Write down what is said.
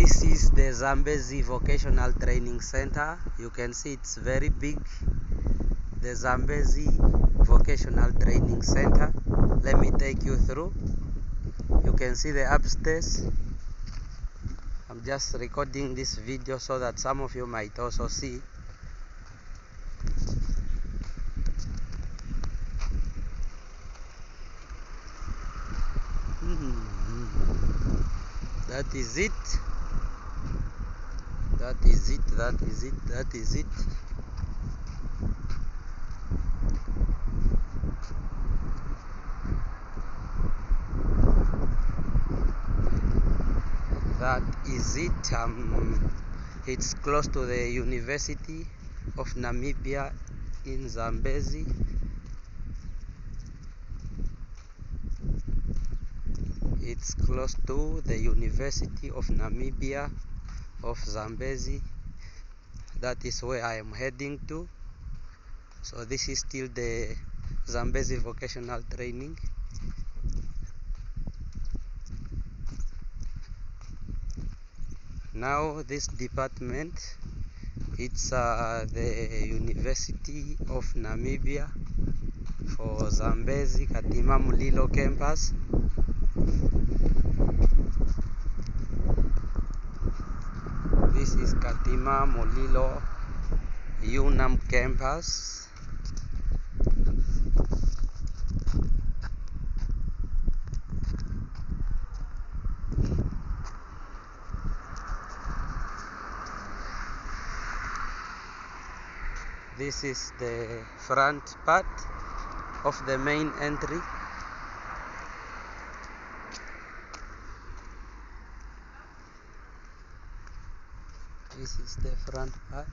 This is the Zambezi Vocational Training Center. You can see it's very big. The Zambezi Vocational Training Center. Let me take you through. You can see the upstairs. I'm just recording this video so that some of you might also see. That is it. That is it. That is it. That is it. That is it. It's close to the University of Namibia in Zambezi. It's close to the University of Namibia of Zambezi. That is where I am heading to. So this is still the Zambezi Vocational Training. Now this department, it's the University of Namibia for Zambezi Katima Mulilo campus. This is Katima Mulilo UNAM campus. This is the front part of the main entry. This is the front part.